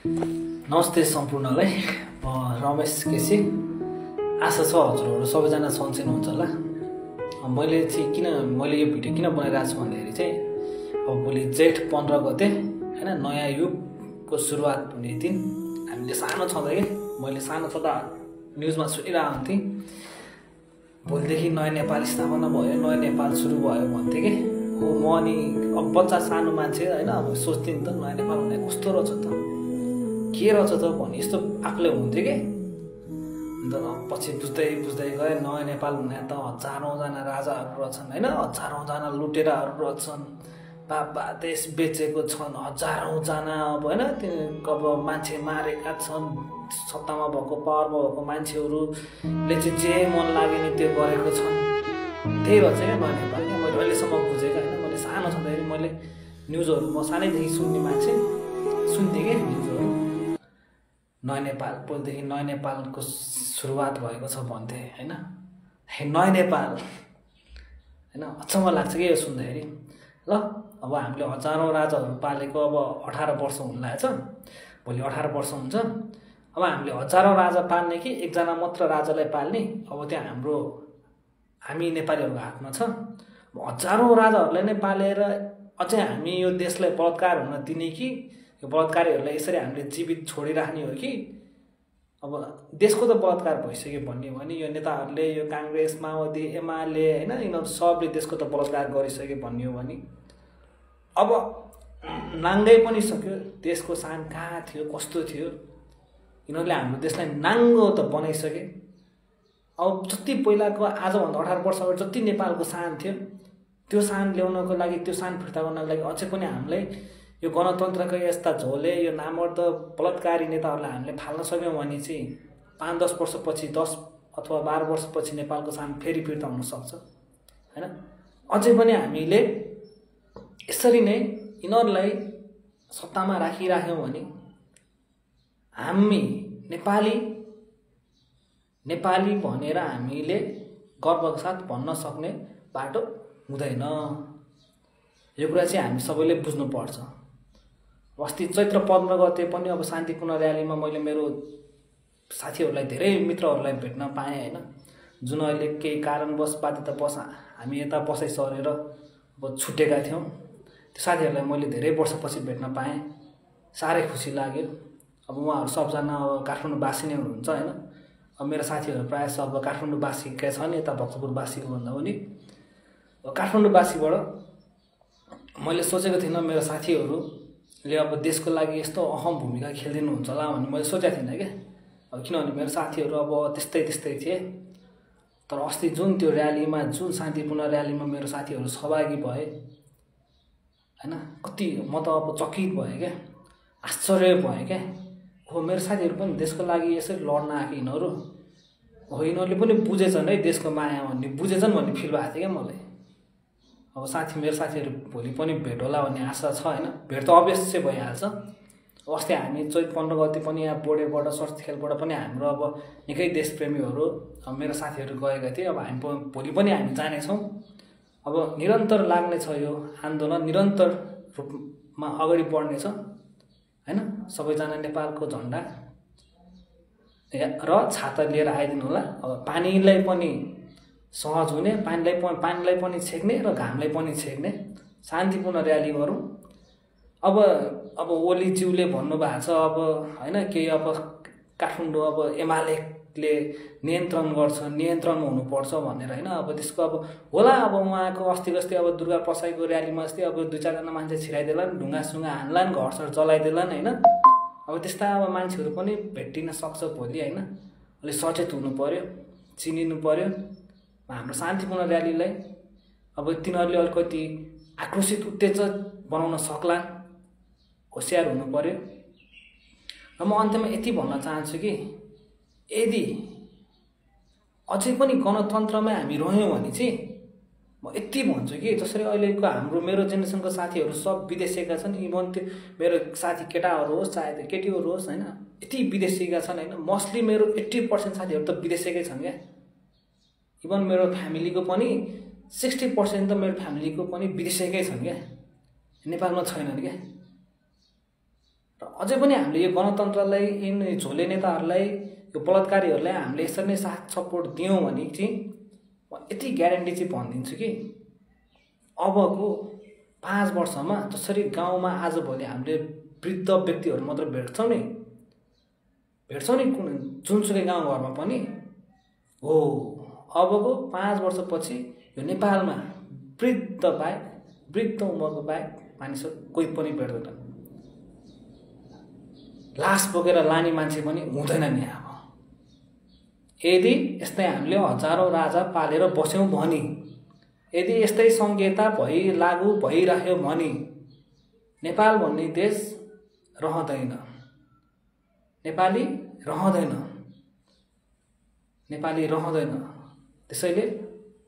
नमस्ते सम्पूर्णलाई। रमेश केसी। आशा छ हजुरहरू सबैजना सन्चै हुनुहुन्छ होला। मैले यो भिडियो किन बनाइरहेको छु भन्दाखेरि चाहिँ अब भोलि जेठ 15 गते हैन नयाँ युगको सुरुवात हुने दिन। हामीले सानो छँदा मैले सानो छँदा न्युजमा सुनिरहेको हुन्थेँ भोलिदेखि नयाँ नेपाल स्थापना भयो, नयाँ नेपाल सुरु भयो भन्थे कि हो। म अनि अब बच्चा सानो मान्छे हैन अब सोच्थेँ नि त नयाँ नेपाल भन्ने कस्तो रहेछ त, के रहेछ त भन्ने यस्तो आफूले हुन्थ्यो कि। अन्त पछि बुझ्दै गए नयाँ नेपाल भन्ने त हजारौँजना राजाहरू रहेछन् हैन, हजारौँजना लुटेराहरू रहेछन्, बाबा देश बेचेको छन् हजारौँजना अब हैन, अब मान्छे मारेका छन्, सत्तामा भएको पावरमा भएको मान्छेहरूले चाहिँ जे मन लाग्यो नि त्यो गरेको छन्। त्यही रहेछ क्या नयाँ नेपाल। मैले अहिलेसम्म बुझेको होइन। मैले सानो छँदाखेरि मैले न्युजहरू म सानैदेखि सुन्ने मान्छे सुन्थेँ क्या न्युजहरू। नयाँ नेपाल भोलिदेखि नयाँ नेपालको सुरुवात भएको छ भन्थे होइन। नयाँ नेपाल होइन, अचम्म लाग्छ कि यो सुन्दाखेरि। ल अब हामीले हजारौँ राजाहरू पालेको अब 18 वर्ष हुन लागेछ, भोलि 18 वर्ष हुन्छ। अब हामीले हजारौँ राजा पाल्ने कि एकजना मात्र राजालाई पाल्ने, अब त्यहाँ हामी नेपालीहरूको हातमा छ। हजारौँ राजाहरूलाई नै पालेर अझै हामी यो देशलाई बलात्कार हुन दिने कि यो बलात्कारीहरूलाई यसरी हामीले जीवित छोडिराख्ने हो कि अब देशको त बलात्कार भइसक्यो भन्ने हो भने यो नेताहरूले, यो काङ्ग्रेस, माओवादी, एमाले होइन, यिनीहरू सबले देशको त बलात्कार गरिसक्यो भन्ने हो भने अब नाङ्गै पनि सक्यो। देशको सान कहाँ थियो, कस्तो थियो, यिनीहरूले हाम्रो देशलाई नाङ्गो त बनाइसके। अब जति पहिलाको आजभन्दा 18 वर्ष अगाडि जति नेपालको सान थियो त्यो सान ल्याउनको लागि, त्यो सान फिर्ता गर्नको लागि अझै पनि हामीलाई यो गणतन्त्रको यस्ता झोले, यो नामर्द बलात्कारी नेताहरूलाई हामीले फाल्न सक्यौँ भने चाहिँ 5-10 वर्षपछि, 10 अथवा 12 वर्षपछि नेपालको सान फेरि फिर्ता हुनसक्छ होइन। अझै पनि हामीले यसरी नै यिनीहरूलाई सत्तामा राखिराख्यौँ भने हामी नेपाली भनेर हामीले गर्वका साथ भन्न सक्ने बाटो हुँदैन। यो कुरा चाहिँ हामी सबैले बुझ्नुपर्छ। अस्ति चैत्र 15 गते पनि अब शान्तिपूर्ण र्यालीमा मैले मेरो साथीहरूलाई, धेरै मित्रहरूलाई भेट्न पाएँ होइन। जुन अहिले केही कारणवश बाध्यतावश हामी यता बसाइ सरेर अब छुटेका थियौँ, त्यो साथीहरूलाई मैले धेरै वर्षपछि भेट्न पाएँ, साह्रै खुसी लाग्यो। अब उहाँहरू सबजना अब काठमाडौँवासी नै हुनुहुन्छ होइन। अब मेरो साथीहरू प्रायः सब काठमाडौँवासीकै छन्, यता भक्तपुरवासीको भन्दा पनि। काठमाडौँवासीबाट मैले सोचेको थिइनँ मेरो साथीहरूले अब देशको लागि यस्तो अहम भूमिका खेलिदिनुहुन्छ होला भन्ने मैले सोचेको थिइनँ क्या। अब किनभने मेरो साथीहरू अब त्यस्तै थिए। तर अस्ति जुन त्यो र्यालीमा, जुन शान्तिपूर्ण र्यालीमा मेरो साथीहरू सहभागी भए होइन, कति म त अब चकित भएँ क्या, आश्चर्य भएँ क्या। हो मेरो साथीहरू पनि देशको लागि यसरी लड्न आएको यिनीहरू हो, यिनीहरूले पनि बुझेछन् है देशको माया भन्ने, बुझेछन् भन्ने फिल भएको थियो क्या मलाई। अब मेरो साथीहरू भोलि पनि भेट होला भन्ने आशा छ होइन। भेट त अवश्य भइहाल्छ। अस्ति हामी चैत 15 गते पनि यहाँ बोर्डेबाट, सर्चखेलबाट पनि हाम्रो अब निकै देशप्रेमीहरू अब मेरो साथीहरू गएका थिए। अब हामी भोलि पनि हामी जानेछौँ। अब निरन्तर लाग्ने छ यो आन्दोलन, निरन्तर रूपमा अगाडि बढ्नेछ होइन। सबैजना नेपालको झन्डा र छाता लिएर आइदिनु होला। अब पानीलाई पनि सहज हुने, पानीलाई पनि छेक्ने र घामलाई पनि छेक्ने शान्तिपूर्ण र्याली गरौँ। अब ओलीज्यूले भन्नुभएको छ अब होइन, केही अब काठमाडौँ अब एमालेले नियन्त्रण गर्छ, नियन्त्रणमा हुनुपर्छ भनेर होइन। अब त्यसको अब होला, अब उहाँको अस्ति अब दुर्गा प्रसाईको र्यालीमा अस्ति अब 2-4 मान्छे छिराइदेलान्, ढुङ्गासुङ्गा हान्लान्, घरसर जलाइदेलान् होइन। अब त्यस्ता अब मान्छेहरू पनि भेटिन सक्छ भोलि होइन। अलिक सचेत हुनु पर्यो, चिनिनु पर्यो। हाम्रो शान्तिपूर्ण र्यालीलाई अब तिनीहरूले अलिकति आक्रोशित, उत्तेजित बनाउन सक्ला, होसियार हुनु पर्यो। र म अन्त्यमा यति भन्न चाहन्छु कि यदि अझै पनि गणतन्त्रमै हामी रह्यौँ भने चाहिँ म यति भन्छु कि जसरी अहिलेको मेरो जेनेरेसनको साथीहरू सब विदेशिएका छन्, इभन त्यो मेरो साथी केटाहरू होस् चाहे केटीहरू होस् होइन, यति विदेशिएका छन् होइन। मोस्टली मेरो 80% साथीहरू त विदेशिएकै छन् क्या। इभन मेरो फ्यामिलीको पनि 60% त मेरो फ्यामिलीको पनि विदेशिएकै छन् क्या, नेपालमा छैनन् क्या र अझै पनि हामीले यो गणतन्त्रलाई यिन झोले नेताहरूलाई यो बलात्कारीहरूलाई हामीले यसरी नै साथ सपोर्ट दियौँ भने चाहिँ म यति ग्यारेन्टी चाहिँ भनिदिन्छु कि अबको 5 वर्षमा जसरी गाउँमा आजभोलि हामीले वृद्ध व्यक्तिहरू मात्र भेट्छौँ नि जुनसुकै गाउँघरमा पनि हो अबको 5 वर्षपछि यो नेपालमा वृद्ध उमेरको बाहेक मानिसहरू कोही पनि भेट्दैन। लास बोकेर लाने मान्छे पनि हुँदैन नि अब। यदि यस्तै हामीले हजारौँ राजा पालेर बस्यौँ भने, यदि यस्तै संहिता लागू भइरह्यो भने नेपाल भन्ने देश रहँदैन, नेपाली रहँदैन। त्यसैले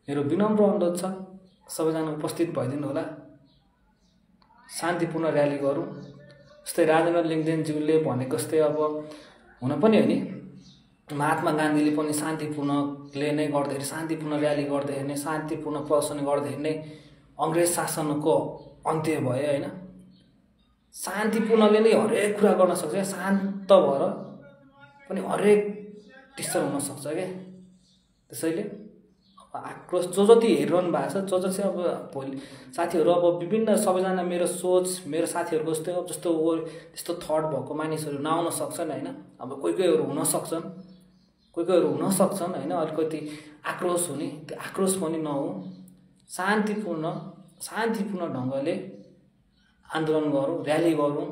मेरो विनम्र अनुरोध छ, सबैजना उपस्थित भइदिनु होला, शान्तिपूर्ण र्याली गरौँ। जस्तै राजेन्द्र लिङ्गदेनज्यूले भनेको जस्तै अब हुन पनि हो नि, महात्मा गान्धीले पनि शान्तिपूर्णले नै गर्दाखेरि, शान्तिपूर्ण र्याली गर्दाखेरि नै, शान्तिपूर्ण प्रदर्शन गर्दाखेरि नै अङ्ग्रेज शासनको अन्त्य भयो होइन। शान्तिपूर्णले नै हरेक कुरा गर्न सक्छ, शान्त भएर पनि हरेक डिसिसन हुन सक्छ क्या। त्यसैले आक्रोश जो जति हेरिरहनु भएको छ, जो चाहिँ अब भोलि साथीहरू अब विभिन्न सबैजना मेरो सोच मेरो साथीहरूको जस्तो त्यस्तो थट भएको मानिसहरू नआउन सक्छन् होइन। अब कोहीहरू हुन सक्छन् होइन, अलिकति आक्रोश हुने, त्यो आक्रोश पनि नहो, शान्तिपूर्ण ढङ्गले आन्दोलन गरौँ, र्याली गरौँ।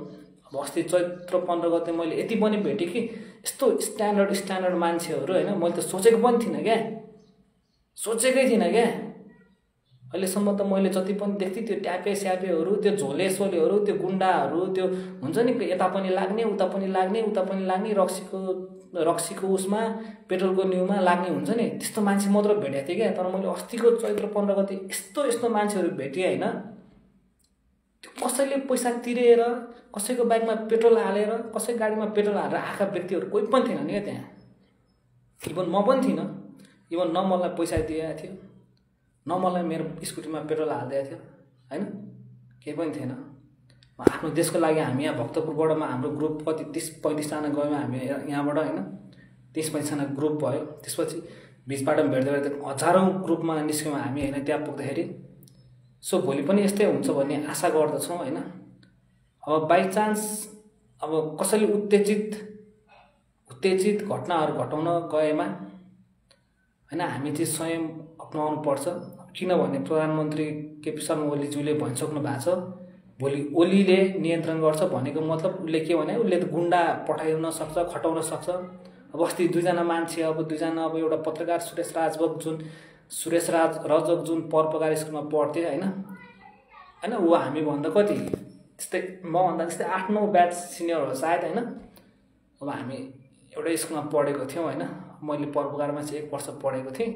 अब अस्ति चैत्र 15 गते मैले यति पनि भेटेँ कि यस्तो स्ट्यान्डर्ड मान्छेहरू होइन, मैले त सोचेकै थिइनँ क्या। अहिलेसम्म त मैले जति पनि देख्थेँ त्यो ट्यापे स्यापेहरू, त्यो झोले सोलेहरू, त्यो गुन्डाहरू, त्यो हुन्छ नि यता पनि लाग्ने उता पनि लाग्ने रक्सीको उसमा पेट्रोलको न्युमा लाग्ने हुन्छ नि, त्यस्तो मान्छे मात्र भेटेको थिएँ क्या। तर मैले अस्तिको चैत्र 15 गते यस्तो मान्छेहरू भेटेँ होइन। त्यो कसैले पैसा तिरेर, कसैको बाइकमा पेट्रोल हालेर, कसैको गाडीमा पेट्रोल हालेर आएका व्यक्तिहरू कोही पनि थिएन नि क्या त्यहाँ। इभन म पनि थिइनँ, इभन न मलाई पैसा दिएको थियो, न मलाई मेरो स्कुटीमा पेट्रोल हालिदिएको थियो होइन, केही पनि थिएन। आफ्नो देशको लागि हामी यहाँ भक्तपुरबाट हाम्रो ग्रुप कति 30-35 जना गयौँ हामी यहाँबाट होइन, 30-35 जना ग्रुप भयो। त्यसपछि बिचबाट भेट्दै हजारौँ ग्रुपमा निस्क्यौँ हामी होइन त्यहाँ पुग्दाखेरि। सो भोलि पनि यस्तै हुन्छ भन्ने आशा गर्दछौँ होइन। अब बाइचान्स अब कसैले उत्तेजित घटनाहरू घटाउन गएमा होइन हामी चाहिँ स्वयं अपनाउनु पर्छ। किनभने प्रधानमन्त्री केपी शर्मा ओलीज्यूले भनिसक्नु भएको छ, भोलि ओलीले नियन्त्रण गर्छ भनेको मतलब उसले के भने उसले त गुन्डा पठाउन सक्छ, खटाउन सक्छ। अब अस्ति दुईजना मान्छे, अब एउटा पत्रकार सुरेश रजक जुन परोपकार स्कुलमा पढ्थे होइन, ऊ हामीभन्दा कति त्यस्तै मभन्दा त्यस्तै 8-9 ब्याच सिनियर हो सायद होइन। अब हामी एउटै स्कुलमा पढेको थियौँ होइन। मैले परोपकारमा चाहिँ 1 वर्ष पढेको थिएँ।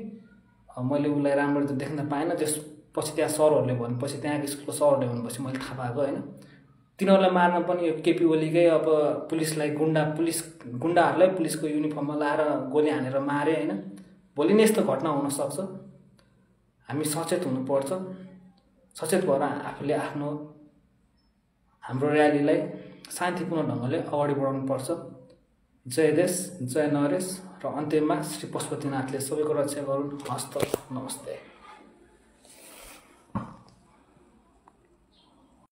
मैले उसलाई राम्ररी त देख्न पाएन। त्यसपछि त्यहाँ सरहरूले भनेपछि, त्यहाँको स्कुलको सरहरूले भनेपछि मैले थाहा पाएको होइन। तिनीहरूलाई मार्न पनि यो केपी ओलीकै अब पुलिसलाई गुन्डाहरूलाई पुलिसको युनिफर्ममा लाएर गोली हानेर मारे होइन। भोलि नै यस्तो घटना हुनसक्छ। हामी सचेत हुनुपर्छ। सचेत भएर आफूले हाम्रो र्यालीलाई शान्तिपूर्ण ढङ्गले अगाडि बढाउनुपर्छ। जय देश, जय नरेश। र अन्त्यमा श्री पशुपतिनाथले सबैको रक्षा गरून्। हस्त, नमस्ते।